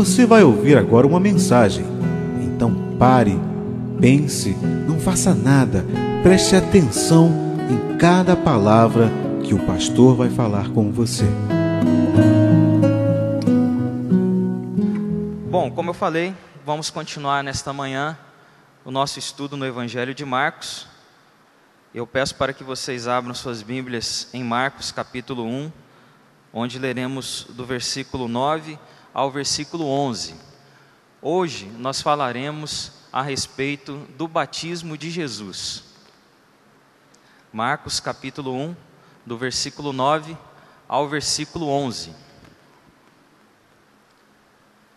Você vai ouvir agora uma mensagem. Então pare, pense, não faça nada. Preste atenção em cada palavra que o pastor vai falar com você. Bom, como eu falei, vamos continuar nesta manhã o nosso estudo no Evangelho de Marcos. Eu peço para que vocês abram suas Bíblias em Marcos capítulo 1, onde leremos do versículo 9 ao versículo 11. Hoje nós falaremos a respeito do batismo de Jesus. Marcos capítulo 1, do versículo 9 ao versículo 11.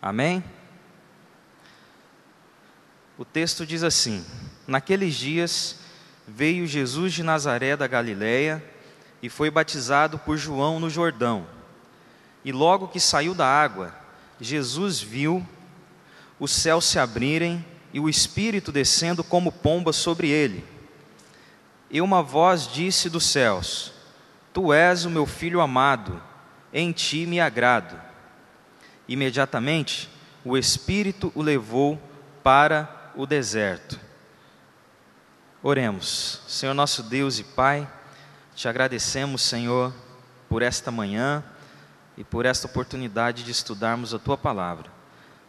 Amém? O texto diz assim: Naqueles dias veio Jesus de Nazaré da Galileia e foi batizado por João no Jordão. E logo que saiu da água, Jesus viu os céus se abrirem e o Espírito descendo como pomba sobre ele. E uma voz disse dos céus: Tu és o meu Filho amado, em ti me agrado. Imediatamente o Espírito o levou para o deserto. Oremos. Senhor nosso Deus e Pai, te agradecemos, Senhor, por esta manhã e por esta oportunidade de estudarmos a Tua Palavra.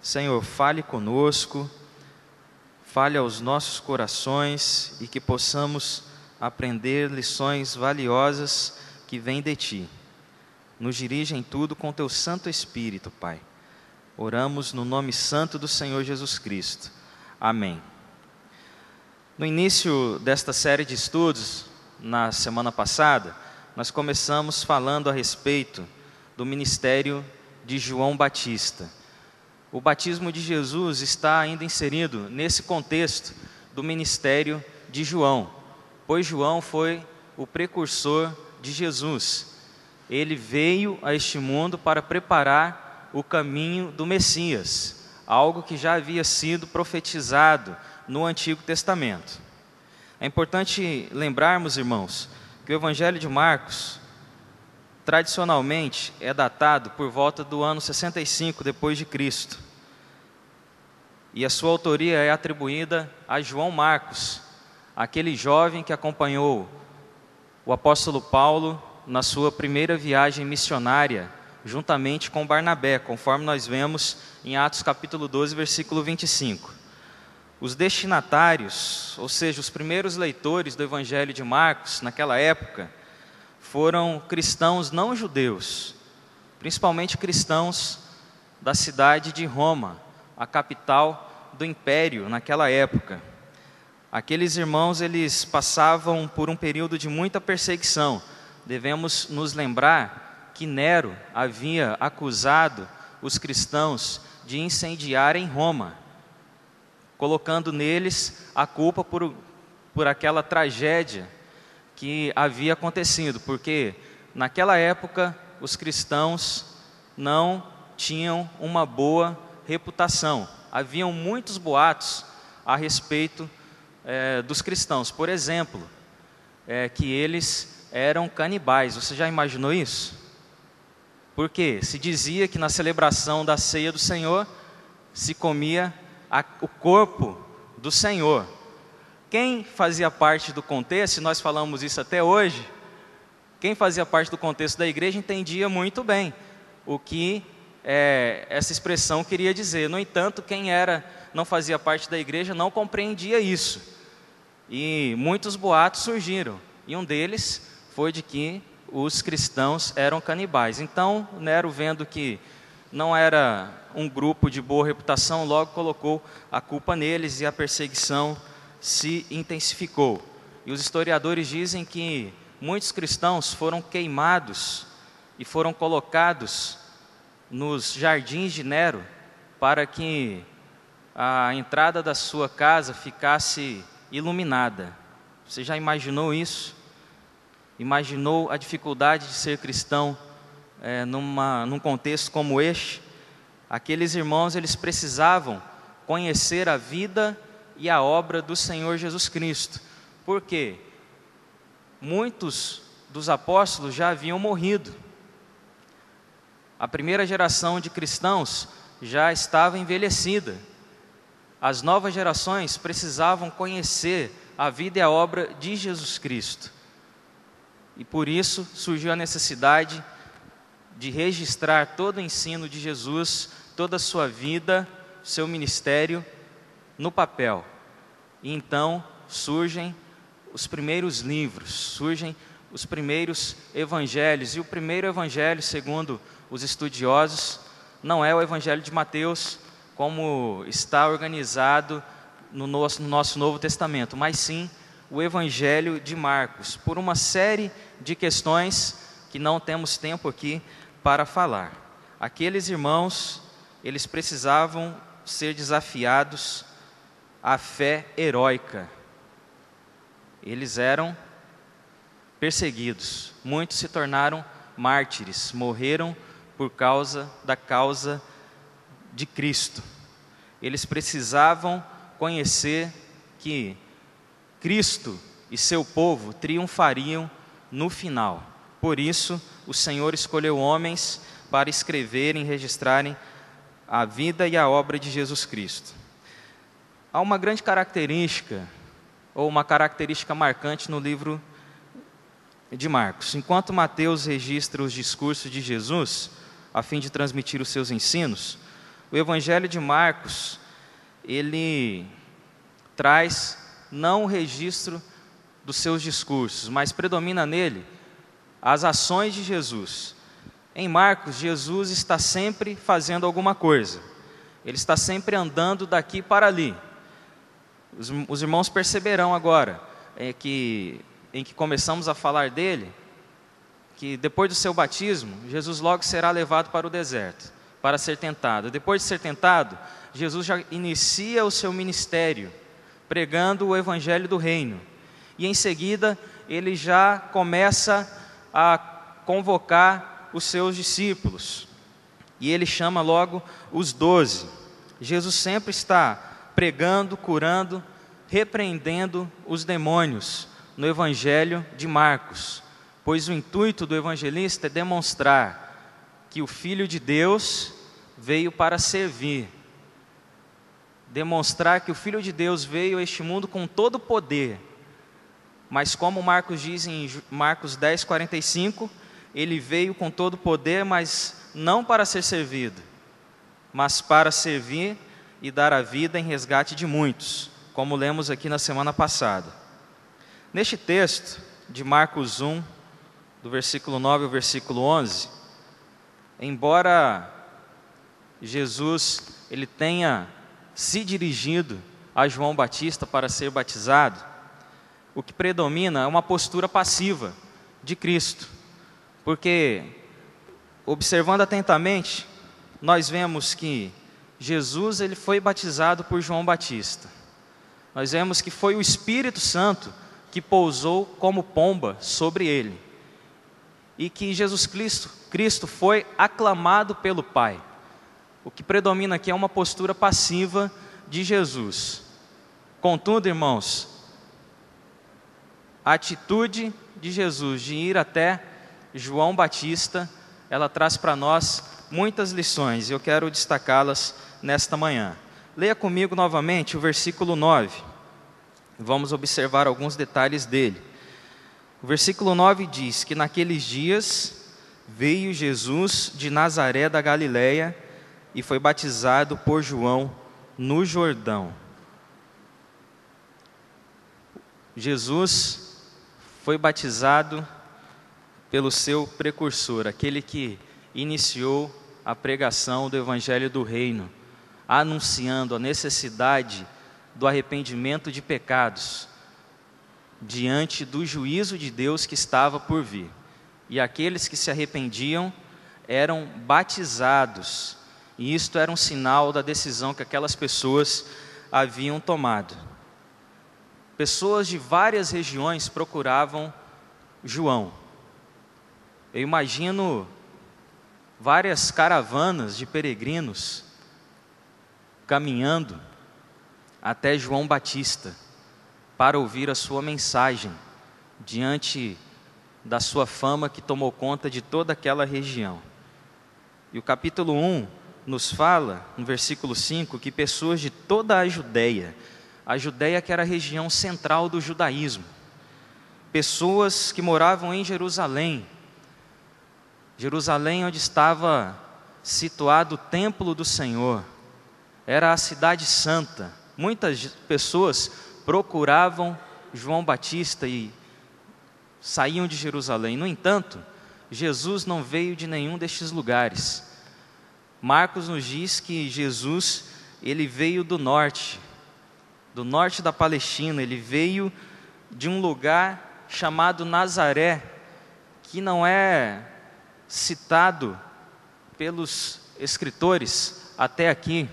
Senhor, fale conosco, fale aos nossos corações e que possamos aprender lições valiosas que vêm de Ti. Nos dirige em tudo com Teu Santo Espírito, Pai. Oramos no nome santo do Senhor Jesus Cristo. Amém. No início desta série de estudos, na semana passada, nós começamos falando a respeito do ministério de João Batista. O batismo de Jesus está ainda inserido nesse contexto do ministério de João, pois João foi o precursor de Jesus. Ele veio a este mundo para preparar o caminho do Messias, algo que já havia sido profetizado no Antigo Testamento. É importante lembrarmos, irmãos, que o Evangelho de Marcos, tradicionalmente, é datado por volta do ano 65 depois de Cristo. E a sua autoria é atribuída a João Marcos, aquele jovem que acompanhou o apóstolo Paulo na sua primeira viagem missionária, juntamente com Barnabé, conforme nós vemos em Atos capítulo 12, versículo 25. Os destinatários, ou seja, os primeiros leitores do Evangelho de Marcos, naquela época, foram cristãos não judeus, principalmente cristãos da cidade de Roma, a capital do império naquela época. Aqueles irmãos, eles passavam por um período de muita perseguição. Devemos nos lembrar que Nero havia acusado os cristãos de incendiarem Roma, colocando neles a culpa por aquela tragédia que havia acontecido, porque naquela época os cristãos não tinham uma boa reputação. Haviam muitos boatos a respeito dos cristãos. Por exemplo, que eles eram canibais. Você já imaginou isso? Porque se dizia que na celebração da ceia do Senhor se comia o corpo do Senhor. Quem fazia parte do contexto, e nós falamos isso até hoje, quem fazia parte do contexto da igreja entendia muito bem o que essa expressão queria dizer. No entanto, quem não fazia parte da igreja não compreendia isso. E muitos boatos surgiram, e um deles foi de que os cristãos eram canibais. Então, Nero, vendo que não era um grupo de boa reputação, logo colocou a culpa neles e a perseguição se intensificou. E os historiadores dizem que muitos cristãos foram queimados e foram colocados nos jardins de Nero para que a entrada da sua casa ficasse iluminada. Você já imaginou isso? Imaginou a dificuldade de ser cristão num contexto como este? Aqueles irmãos, eles precisavam conhecer a vida e a obra do Senhor Jesus Cristo. Por quê? Muitos dos apóstolos já haviam morrido. A primeira geração de cristãos já estava envelhecida. As novas gerações precisavam conhecer a vida e a obra de Jesus Cristo. E por isso surgiu a necessidade de registrar todo o ensino de Jesus, toda a sua vida, seu ministério, no papel. E então surgem os primeiros livros, surgem os primeiros evangelhos. E o primeiro evangelho, segundo os estudiosos, não é o evangelho de Mateus, como está organizado no nosso Novo Testamento, mas sim o evangelho de Marcos, por uma série de questões que não temos tempo aqui para falar. Aqueles irmãos, eles precisavam ser desafiados à fé heróica. Eles eram perseguidos, muitos se tornaram mártires, morreram por causa da causa de Cristo. Eles precisavam conhecer que Cristo e seu povo triunfariam no final. Por isso, o Senhor escolheu homens para escreverem e registrarem a vida e a obra de Jesus Cristo. Há uma grande característica, ou uma característica marcante no livro de Marcos. Enquanto Mateus registra os discursos de Jesus, a fim de transmitir os seus ensinos, o Evangelho de Marcos, ele traz não o registro dos seus discursos, mas predomina nele as ações de Jesus. Em Marcos, Jesus está sempre fazendo alguma coisa. Ele está sempre andando daqui para ali. Os irmãos perceberão agora em que começamos a falar dele, que depois do seu batismo, Jesus logo será levado para o deserto, para ser tentado. Depois de ser tentado, Jesus já inicia o seu ministério, pregando o evangelho do reino. E em seguida, ele já começa a convocar os seus discípulos. E ele chama logo os 12. Jesus sempre está pregando, curando, repreendendo os demônios no evangelho de Marcos. Pois o intuito do evangelista é demonstrar que o Filho de Deus veio para servir. Demonstrar que o Filho de Deus veio a este mundo com todo o poder. Mas como Marcos diz em Marcos 10:45, ele veio com todo o poder, mas não para ser servido, mas para servir e dar a vida em resgate de muitos, como lemos aqui na semana passada. Neste texto de Marcos 1, do versículo 9 ao versículo 11, embora Jesus ele tenha se dirigido a João Batista para ser batizado, o que predomina é uma postura passiva de Cristo, porque, observando atentamente, nós vemos que Jesus ele foi batizado por João Batista. Nós vemos que foi o Espírito Santo que pousou como pomba sobre ele, e que Jesus Cristo foi aclamado pelo Pai. O que predomina aqui é uma postura passiva de Jesus. Contudo, irmãos, a atitude de Jesus de ir até João Batista, ela traz para nós muitas lições, e eu quero destacá-las nesta manhã. Leia comigo novamente o versículo 9. Vamos observar alguns detalhes dele. O versículo 9 diz que naqueles dias veio Jesus de Nazaré da Galileia e foi batizado por João no Jordão. Jesus foi batizado pelo seu precursor, aquele que iniciou a pregação do Evangelho do Reino, anunciando a necessidade do arrependimento de pecados diante do juízo de Deus que estava por vir. E aqueles que se arrependiam eram batizados, e isto era um sinal da decisão que aquelas pessoas haviam tomado. Pessoas de várias regiões procuravam João. Eu imagino várias caravanas de peregrinos caminhando até João Batista para ouvir a sua mensagem diante da sua fama que tomou conta de toda aquela região. E o capítulo 1 nos fala, no versículo 5, que pessoas de toda a Judéia que era a região central do judaísmo, pessoas que moravam em Jerusalém, onde estava situado o templo do Senhor, era a cidade santa. Muitas pessoas procuravam João Batista e saíam de Jerusalém. No entanto, Jesus não veio de nenhum destes lugares. Marcos nos diz que Jesus, ele veio do norte da Palestina. Ele veio de um lugar chamado Nazaré, que não é citado pelos escritores até aqui,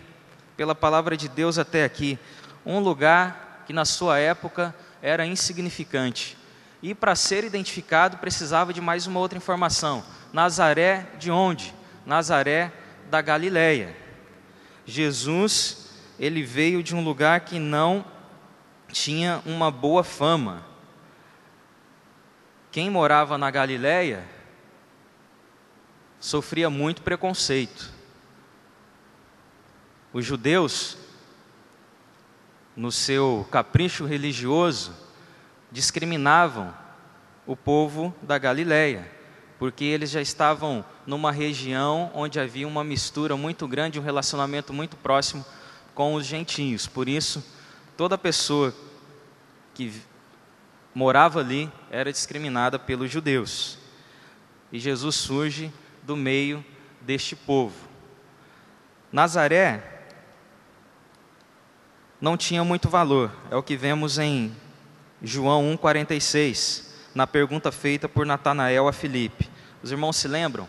pela palavra de Deus até aqui. Um lugar que na sua época era insignificante. E para ser identificado precisava de mais uma outra informação. Nazaré de onde? Nazaré da Galileia. Jesus, ele veio de um lugar que não tinha uma boa fama. Quem morava na Galileia sofria muito preconceito. Os judeus, no seu capricho religioso, discriminavam o povo da Galileia, porque eles já estavam numa região onde havia uma mistura muito grande, um relacionamento muito próximo com os gentios. Por isso, toda pessoa que morava ali era discriminada pelos judeus. E Jesus surge do meio deste povo. Nazaré não tinha muito valor, é o que vemos em João 1,46, na pergunta feita por Natanael a Filipe. Os irmãos se lembram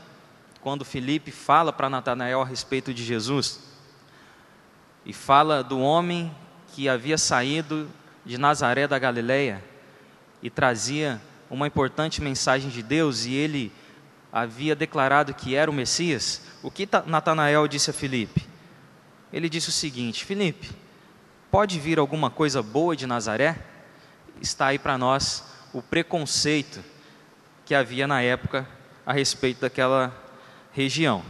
quando Filipe fala para Natanael a respeito de Jesus? E fala do homem que havia saído de Nazaré da Galileia e trazia uma importante mensagem de Deus, e ele havia declarado que era o Messias. O que Natanael disse a Filipe? Ele disse o seguinte: Filipe, pode vir alguma coisa boa de Nazaré? Está aí para nós o preconceito que havia na época a respeito daquela região.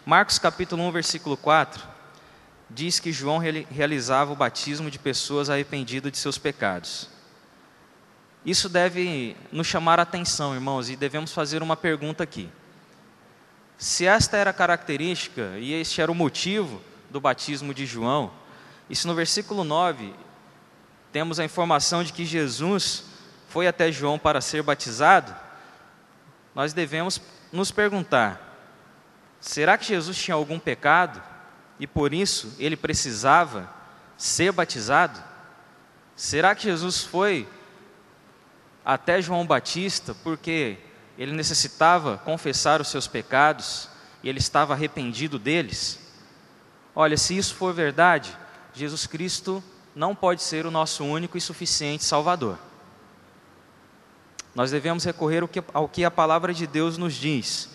Marcos capítulo 1, versículo 4, diz que João realizava o batismo de pessoas arrependidas de seus pecados. Isso deve nos chamar a atenção, irmãos, e devemos fazer uma pergunta aqui. Se esta era a característica e este era o motivo do batismo de João, e se no versículo 9 temos a informação de que Jesus foi até João para ser batizado, nós devemos nos perguntar: será que Jesus tinha algum pecado e por isso ele precisava ser batizado? Será que Jesus foi até João Batista porque ele necessitava confessar os seus pecados e ele estava arrependido deles? Olha, se isso for verdade, Jesus Cristo não pode ser o nosso único e suficiente Salvador. Nós devemos recorrer ao que a palavra de Deus nos diz.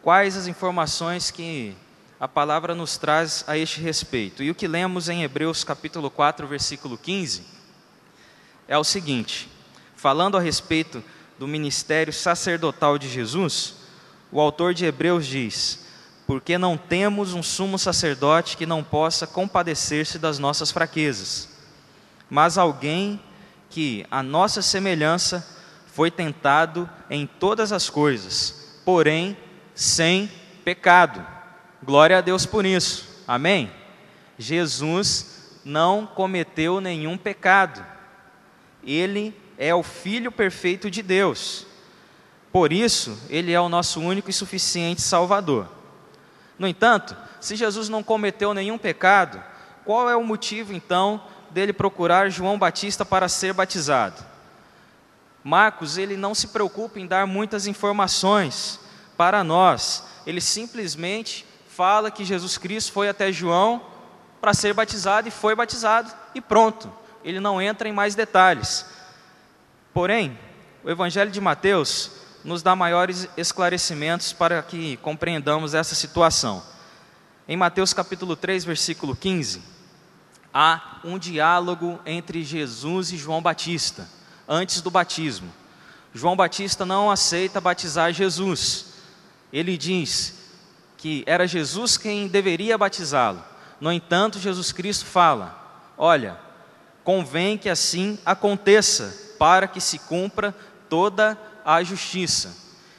Quais as informações que a palavra nos traz a este respeito? E o que lemos em Hebreus capítulo 4, versículo 15, é o seguinte: falando a respeito do ministério sacerdotal de Jesus, o autor de Hebreus diz: porque não temos um sumo sacerdote que não possa compadecer-se das nossas fraquezas, mas alguém que, à nossa semelhança, foi tentado em todas as coisas, porém sem pecado. Glória a Deus por isso, amém? Jesus não cometeu nenhum pecado, ele é o Filho perfeito de Deus, por isso ele é o nosso único e suficiente Salvador. No entanto, se Jesus não cometeu nenhum pecado, qual é o motivo então dele procurar João Batista para ser batizado? Marcos, ele não se preocupa em dar muitas informações para nós, ele simplesmente fala que Jesus Cristo foi até João para ser batizado e foi batizado e pronto, ele não entra em mais detalhes. Porém, o Evangelho de Mateus nos dá maiores esclarecimentos para que compreendamos essa situação. Em Mateus capítulo 3, versículo 15, há um diálogo entre Jesus e João Batista, antes do batismo. João Batista não aceita batizar Jesus. Ele diz: que era Jesus quem deveria batizá-lo. No entanto, Jesus Cristo fala: olha, convém que assim aconteça, para que se cumpra toda a justiça.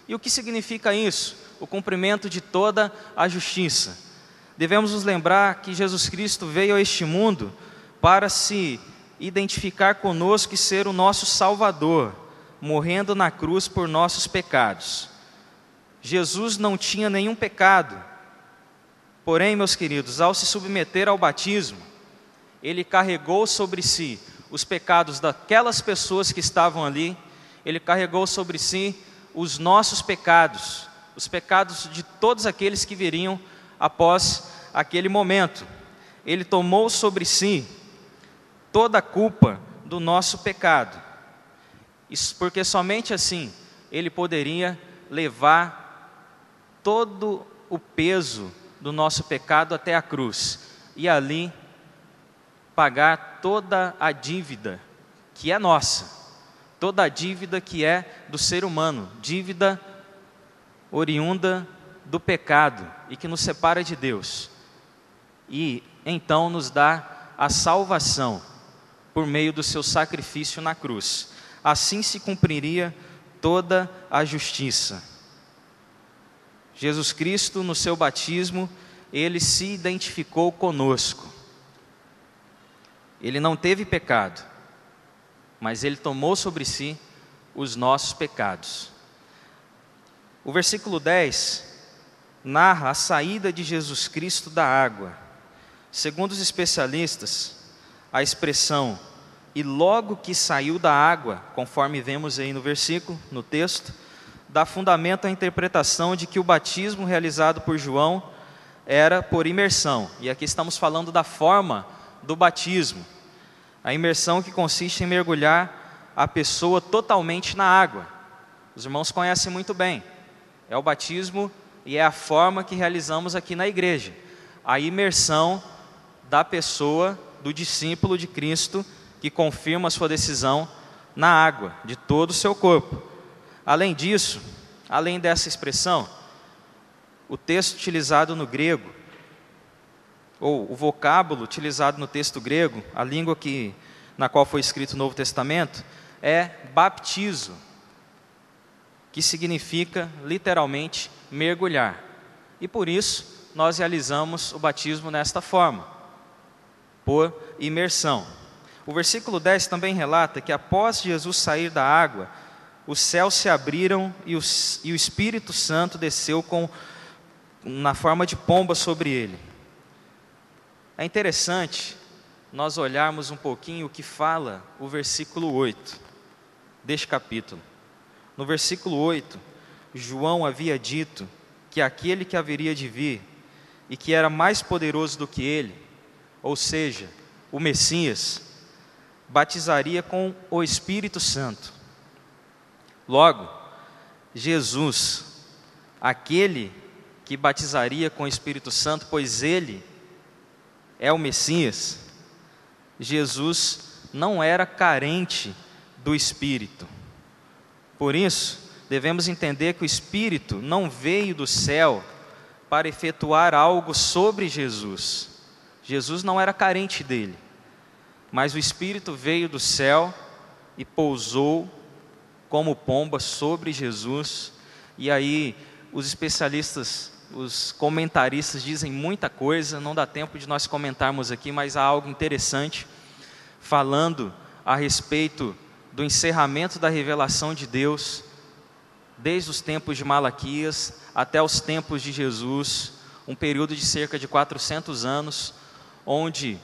E o que significa isso? O cumprimento de toda a justiça. Devemos nos lembrar que Jesus Cristo veio a este mundo para se identificar conosco e ser o nosso Salvador, morrendo na cruz por nossos pecados. Jesus não tinha nenhum pecado, porém, meus queridos, ao se submeter ao batismo, ele carregou sobre si os pecados daquelas pessoas que estavam ali, ele carregou sobre si os nossos pecados, os pecados de todos aqueles que viriam após aquele momento. Ele tomou sobre si toda a culpa do nosso pecado, porque somente assim ele poderia levar todo o peso do nosso pecado até a cruz, e ali pagar toda a dívida que é nossa, toda a dívida que é do ser humano, dívida oriunda do pecado e que nos separa de Deus, e então nos dá a salvação por meio do seu sacrifício na cruz. Assim se cumpriria toda a justiça. Jesus Cristo, no seu batismo, ele se identificou conosco. Ele não teve pecado, mas ele tomou sobre si os nossos pecados. O versículo 10 narra a saída de Jesus Cristo da água. Segundo os especialistas, a expressão "e logo que saiu da água", conforme vemos aí no versículo, no texto, dá fundamento à interpretação de que o batismo realizado por João era por imersão. E aqui estamos falando da forma do batismo. A imersão que consiste em mergulhar a pessoa totalmente na água. Os irmãos conhecem muito bem. É o batismo e é a forma que realizamos aqui na igreja. A imersão da pessoa, do discípulo de Cristo, que confirma a sua decisão na água, de todo o seu corpo. Além disso, além dessa expressão, o texto utilizado no grego, ou o vocábulo utilizado no texto grego, a língua na qual foi escrito o Novo Testamento, é baptizo, que significa literalmente mergulhar. E por isso nós realizamos o batismo nesta forma, por imersão. O versículo 10 também relata que após Jesus sair da água, os céus se abriram e o Espírito Santo desceu na forma de pomba sobre ele. É interessante nós olharmos um pouquinho o que fala o versículo 8 deste capítulo. No versículo 8, João havia dito que aquele que haveria de vir e que era mais poderoso do que ele, ou seja, o Messias, batizaria com o Espírito Santo. Logo, Jesus, aquele que batizaria com o Espírito Santo, pois ele é o Messias, Jesus não era carente do Espírito. Por isso, devemos entender que o Espírito não veio do céu para efetuar algo sobre Jesus. Jesus não era carente dele, mas o Espírito veio do céu e pousou como pomba sobre Jesus. E aí os especialistas, os comentaristas dizem muita coisa, não dá tempo de nós comentarmos aqui, mas há algo interessante falando a respeito do encerramento da revelação de Deus, desde os tempos de Malaquias até os tempos de Jesus, um período de cerca de 400 anos, onde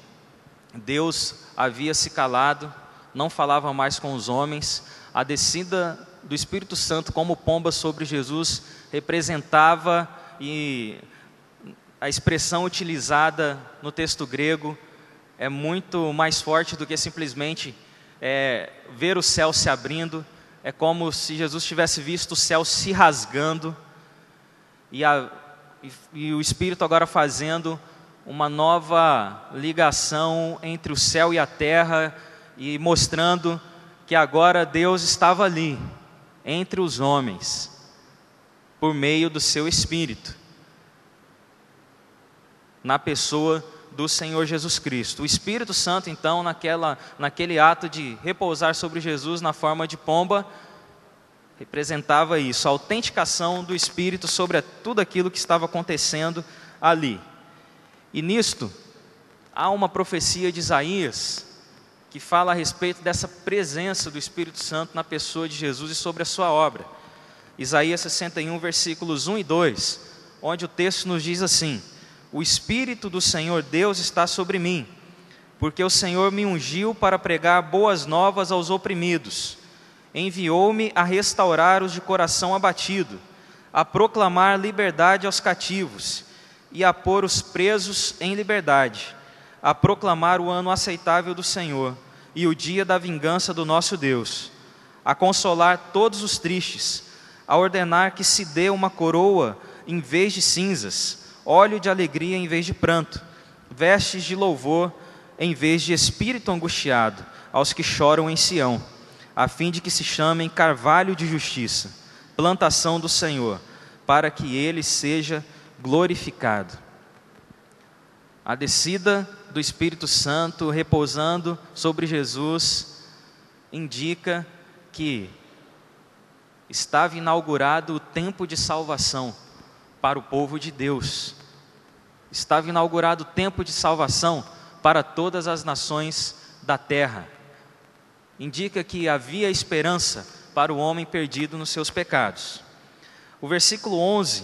Deus havia se calado, não falava mais com os homens. A descida do Espírito Santo como pomba sobre Jesus representava, e a expressão utilizada no texto grego é muito mais forte do que simplesmente ver o céu se abrindo. É como se Jesus tivesse visto o céu se rasgando e o Espírito agora fazendo uma nova ligação entre o céu e a terra, e mostrando que agora Deus estava ali, entre os homens, por meio do seu Espírito. na pessoa do Senhor Jesus Cristo. O Espírito Santo, então, naquele ato de repousar sobre Jesus na forma de pomba, representava isso, a autenticação do Espírito sobre tudo aquilo que estava acontecendo ali. E nisto, há uma profecia de Isaías que fala a respeito dessa presença do Espírito Santo na pessoa de Jesus e sobre a sua obra. Isaías 61, versículos 1 e 2, onde o texto nos diz assim: o Espírito do Senhor Deus está sobre mim, porque o Senhor me ungiu para pregar boas novas aos oprimidos. Enviou-me a restaurar os de coração abatido, a proclamar liberdade aos cativos e a pôr os presos em liberdade, a proclamar o ano aceitável do Senhor e o dia da vingança do nosso Deus, a consolar todos os tristes, a ordenar que se dê uma coroa em vez de cinzas, óleo de alegria em vez de pranto, vestes de louvor em vez de espírito angustiado, aos que choram em Sião, a fim de que se chamem carvalho de justiça, plantação do Senhor, para que ele seja glorificado. A descida do Espírito Santo repousando sobre Jesus indica que estava inaugurado o tempo de salvação para o povo de Deus. Estava inaugurado o tempo de salvação para todas as nações da terra. Indica que havia esperança para o homem perdido nos seus pecados. O versículo 11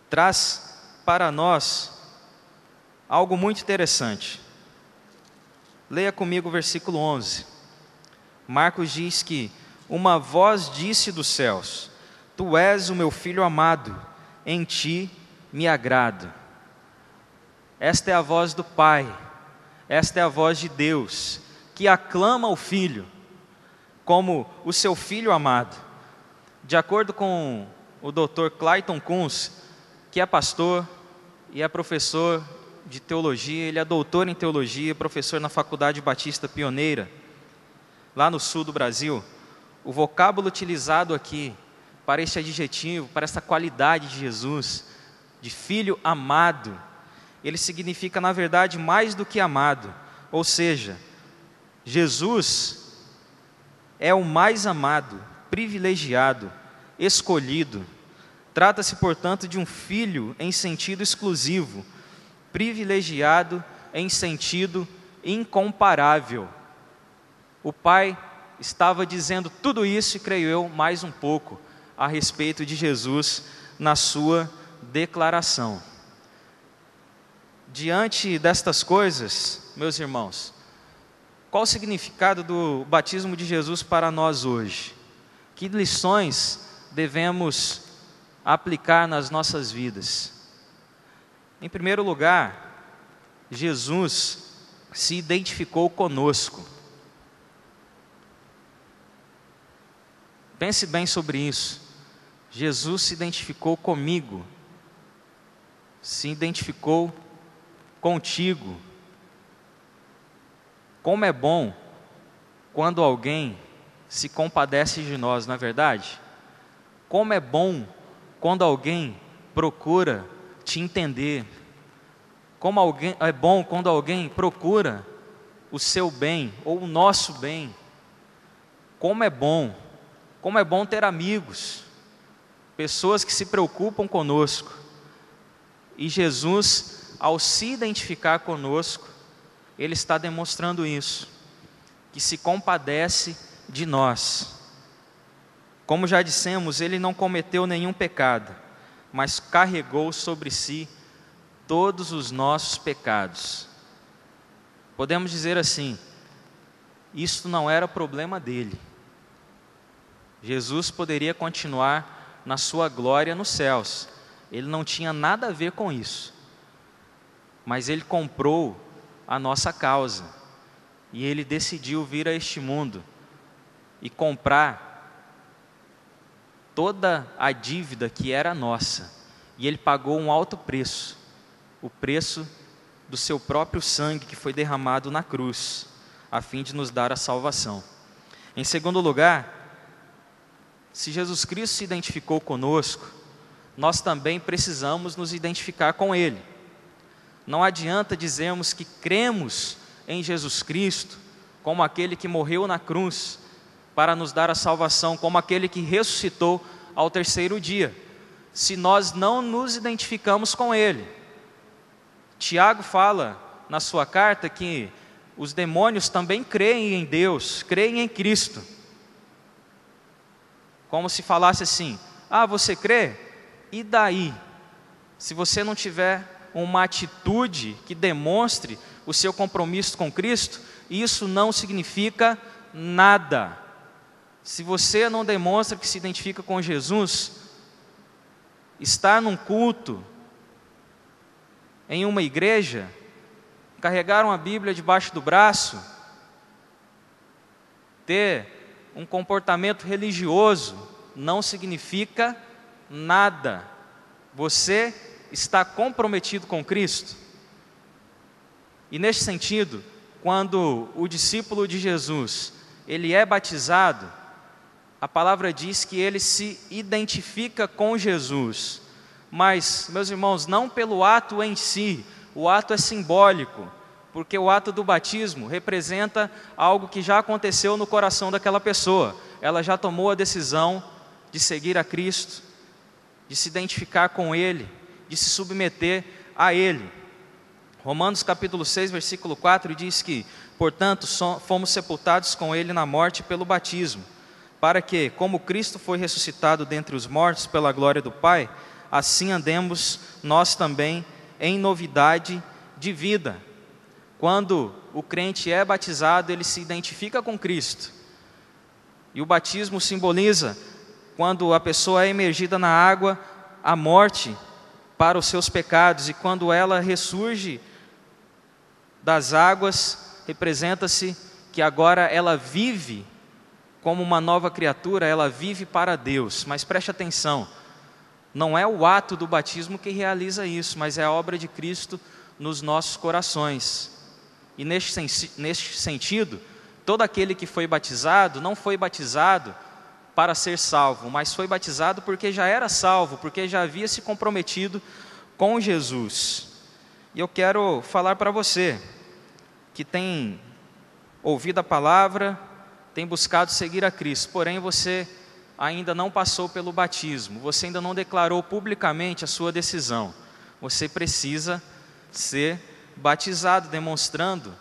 traz para nós algo muito interessante. Leia comigo o versículo 11. Marcos diz que uma voz disse dos céus: tu és o meu filho amado, em ti me agrado. Esta é a voz do Pai, esta é a voz de Deus, que aclama o Filho como o seu Filho amado. De acordo com o Dr. Clayton Kunz, que é pastor e é professor de teologia, ele é doutor em teologia, professor na Faculdade Batista Pioneira, lá no sul do Brasil. O vocábulo utilizado aqui para este adjetivo, para essa qualidade de Jesus, de Filho amado, ele significa, na verdade, mais do que amado. Ou seja, Jesus é o mais amado, privilegiado, escolhido. Trata-se, portanto, de um filho em sentido exclusivo, privilegiado em sentido incomparável. O Pai estava dizendo tudo isso, e creio eu, mais um pouco, a respeito de Jesus na sua declaração. Diante destas coisas, meus irmãos, qual o significado do batismo de Jesus para nós hoje? Que lições devemos aplicar nas nossas vidas? Em primeiro lugar, Jesus se identificou conosco. Pense bem sobre isso. Jesus se identificou comigo, se identificou contigo. Como é bom quando alguém se compadece de nós, não é verdade? Como é bom quando alguém procura te entender. Como é bom quando alguém procura o seu bem ou o nosso bem. Como é bom ter amigos, pessoas que se preocupam conosco. E Jesus, ao se identificar conosco, Ele está demonstrando isso, que se compadece de nós. Como já dissemos, Ele não cometeu nenhum pecado, mas carregou sobre si todos os nossos pecados. Podemos dizer assim, isso não era problema dele. Jesus poderia continuar na sua glória nos céus. Ele não tinha nada a ver com isso. Mas Ele comprou a nossa causa. E Ele decidiu vir a este mundo e comprar toda a dívida que era nossa. E Ele pagou um alto preço. O preço do seu próprio sangue que foi derramado na cruz, a fim de nos dar a salvação. Em segundo lugar, se Jesus Cristo se identificou conosco, nós também precisamos nos identificar com Ele. Não adianta dizermos que cremos em Jesus Cristo como aquele que morreu na cruz para nos dar a salvação, como aquele que ressuscitou ao terceiro dia, se nós não nos identificamos com Ele. Tiago fala na sua carta que os demônios também creem em Deus, creem em Cristo. Como se falasse assim: ah, você crê? E daí? Se você não tiver uma atitude que demonstre o seu compromisso com Cristo, isso não significa nada. Se você não demonstra que se identifica com Jesus, estar num culto, em uma igreja, carregar uma Bíblia debaixo do braço, ter um comportamento religioso, não significa nada. Você está comprometido com Cristo? E neste sentido, quando o discípulo de Jesus, ele é batizado, a palavra diz que ele se identifica com Jesus. Mas, meus irmãos, não pelo ato em si, o ato é simbólico, porque o ato do batismo representa algo que já aconteceu no coração daquela pessoa. Ela já tomou a decisão de seguir a Cristo, de se identificar com Ele, de se submeter a Ele. Romanos capítulo 6, versículo 4 diz que, portanto, fomos sepultados com Ele na morte pelo batismo, para que, como Cristo foi ressuscitado dentre os mortos pela glória do Pai, assim andemos nós também em novidade de vida. Quando o crente é batizado, ele se identifica com Cristo. E o batismo simboliza, quando a pessoa é imergida na água, a morte para os seus pecados. E quando ela ressurge das águas, representa-se que agora ela vive como uma nova criatura, ela vive para Deus. Mas preste atenção, não é o ato do batismo que realiza isso, mas é a obra de Cristo nos nossos corações. E neste sentido, todo aquele que foi batizado, não foi batizado para ser salvo, mas foi batizado porque já era salvo, porque já havia se comprometido com Jesus. E eu quero falar para você, que tem ouvido a palavra, tem buscado seguir a Cristo, porém você ainda não passou pelo batismo, você ainda não declarou publicamente a sua decisão. Você precisa ser batizado, demonstrando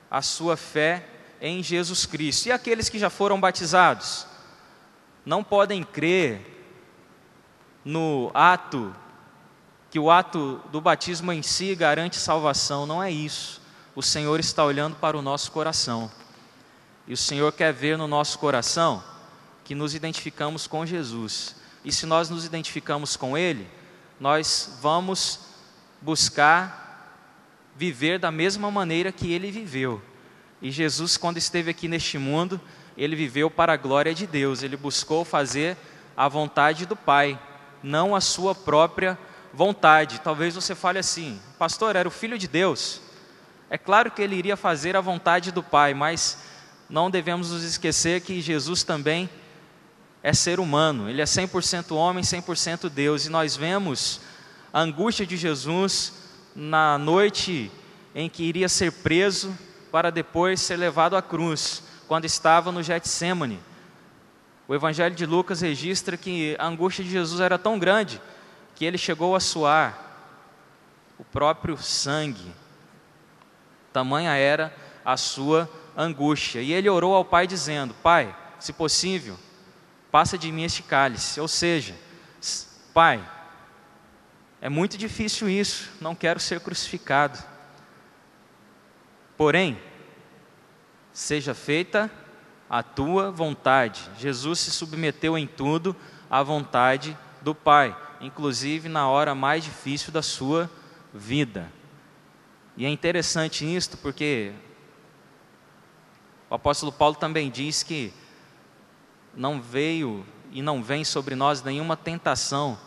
a sua fé em Jesus Cristo. E aqueles que já foram batizados, não podem crer no ato, que o ato do batismo em si garante salvação. Não é isso. O Senhor está olhando para o nosso coração. E o Senhor quer ver no nosso coração que nos identificamos com Jesus. E se nós nos identificamos com Ele, nós vamos buscar viver da mesma maneira que Ele viveu. E Jesus, quando esteve aqui neste mundo, Ele viveu para a glória de Deus. Ele buscou fazer a vontade do Pai, não a sua própria vontade. Talvez você fale assim: pastor, era o Filho de Deus. É claro que Ele iria fazer a vontade do Pai, mas não devemos nos esquecer que Jesus também é ser humano. Ele é 100% homem, 100% Deus. E nós vemos a angústia de Jesus na noite em que iria ser preso para depois ser levado à cruz, quando estava no Getsêmani. O Evangelho de Lucas registra que a angústia de Jesus era tão grande que ele chegou a suar o próprio sangue. Tamanha era a sua angústia. E ele orou ao Pai dizendo: Pai, se possível, passa de mim este cálice. Ou seja, Pai, é muito difícil isso, não quero ser crucificado. Porém, seja feita a tua vontade. Jesus se submeteu em tudo à vontade do Pai, inclusive na hora mais difícil da sua vida. E é interessante isto porque o apóstolo Paulo também diz que não veio e não vem sobre nós nenhuma tentação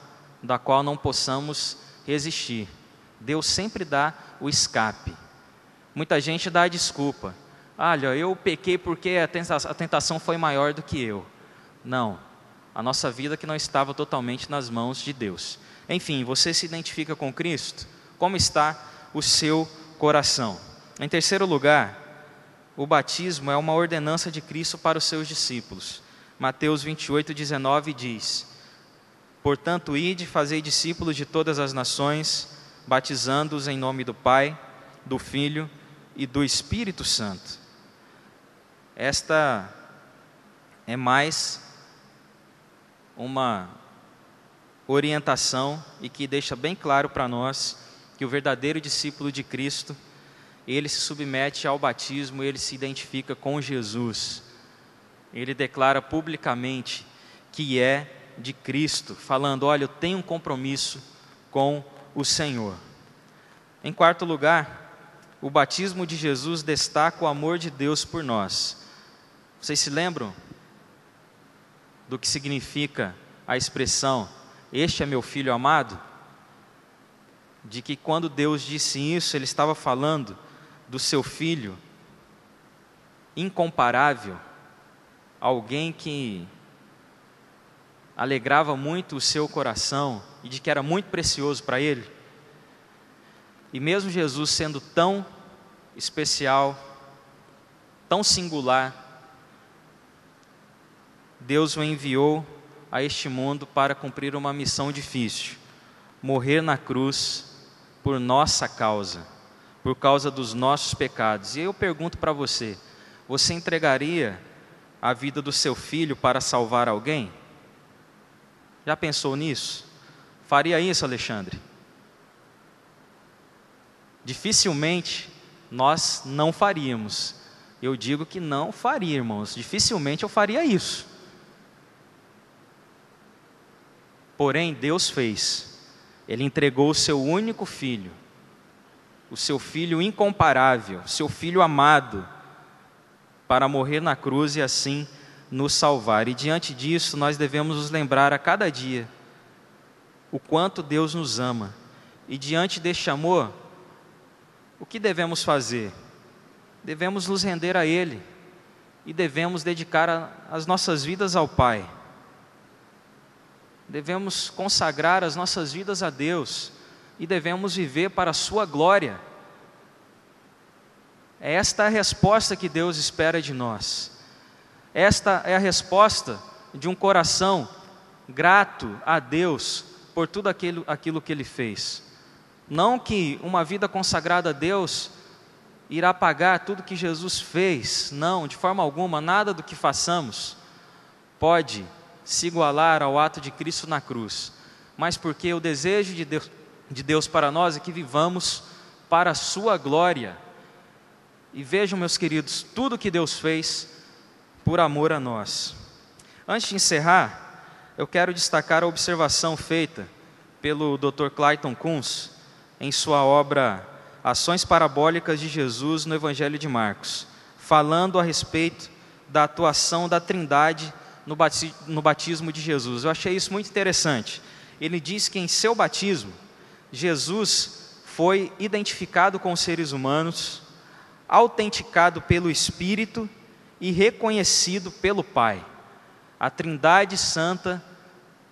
da qual não possamos resistir. Deus sempre dá o escape. Muita gente dá a desculpa: olha, eu pequei porque a tentação foi maior do que eu. Não, a nossa vida que não estava totalmente nas mãos de Deus. Enfim, você se identifica com Cristo? Como está o seu coração. Em terceiro lugar, o batismo é uma ordenança de Cristo para os seus discípulos. Mateus 28:19 diz: portanto, ide, fazei discípulos de todas as nações, batizando-os em nome do Pai, do Filho e do Espírito Santo. Esta é mais uma orientação e que deixa bem claro para nós que o verdadeiro discípulo de Cristo, ele se submete ao batismo, ele se identifica com Jesus. Ele declara publicamente que é de Cristo, falando: olha, eu tenho um compromisso com o Senhor. Em quarto lugar, o batismo de Jesus destaca o amor de Deus por nós. Vocês se lembram do que significa a expressão, este é meu filho amado? De que quando Deus disse isso, Ele estava falando do seu filho incomparável, alguém que alegrava muito o seu coração e de que era muito precioso para Ele. E mesmo Jesus sendo tão especial, tão singular, Deus o enviou a este mundo para cumprir uma missão difícil: morrer na cruz por nossa causa, por causa dos nossos pecados. E eu pergunto para você: você entregaria a vida do seu filho para salvar alguém? Já pensou nisso? Faria isso, Alexandre? Dificilmente nós não faríamos. Eu digo que não faria, irmãos. Dificilmente eu faria isso. Porém, Deus fez. Ele entregou o seu único filho, o seu filho incomparável, seu filho amado, para morrer na cruz e assim nos salvar. E diante disso, nós devemos nos lembrar a cada dia o quanto Deus nos ama. E diante deste amor, o que devemos fazer? Devemos nos render a Ele e devemos dedicar as nossas vidas ao Pai. Devemos consagrar as nossas vidas a Deus e devemos viver para a sua glória. Esta é a resposta que Deus espera de nós. Esta é a resposta de um coração grato a Deus por tudo aquilo que Ele fez. Não que uma vida consagrada a Deus irá pagar tudo que Jesus fez. Não, de forma alguma, nada do que façamos pode se igualar ao ato de Cristo na cruz. Mas porque o desejo de Deus para nós é que vivamos para a sua glória. E vejam, meus queridos, tudo que Deus fez por amor a nós. Antes de encerrar, eu quero destacar a observação feita pelo Dr. Clayton Kunz em sua obra Ações Parabólicas de Jesus no Evangelho de Marcos, falando a respeito da atuação da Trindade no batismo de Jesus. Eu achei isso muito interessante. Ele diz que em seu batismo, Jesus foi identificado com os seres humanos, autenticado pelo Espírito e reconhecido pelo Pai. A Trindade Santa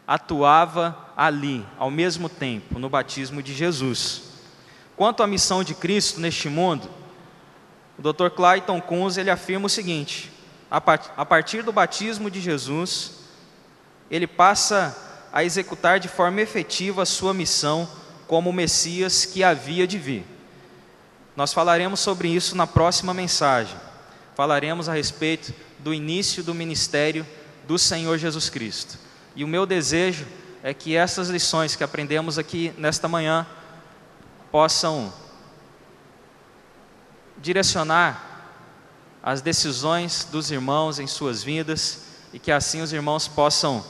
atuava ali, ao mesmo tempo, no batismo de Jesus. Quanto à missão de Cristo neste mundo, o Dr. Clayton Kunz, ele afirma o seguinte: a partir do batismo de Jesus, ele passa a executar de forma efetiva a sua missão como o Messias que havia de vir. Nós falaremos sobre isso na próxima mensagem. Falaremos a respeito do início do ministério do Senhor Jesus Cristo. E o meu desejo é que essas lições que aprendemos aqui nesta manhã possam direcionar as decisões dos irmãos em suas vidas e que assim os irmãos possam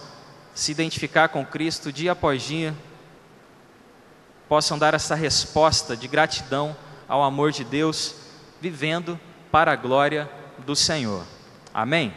se identificar com Cristo dia após dia, possam dar essa resposta de gratidão ao amor de Deus, vivendo para a glória do Senhor. Amém?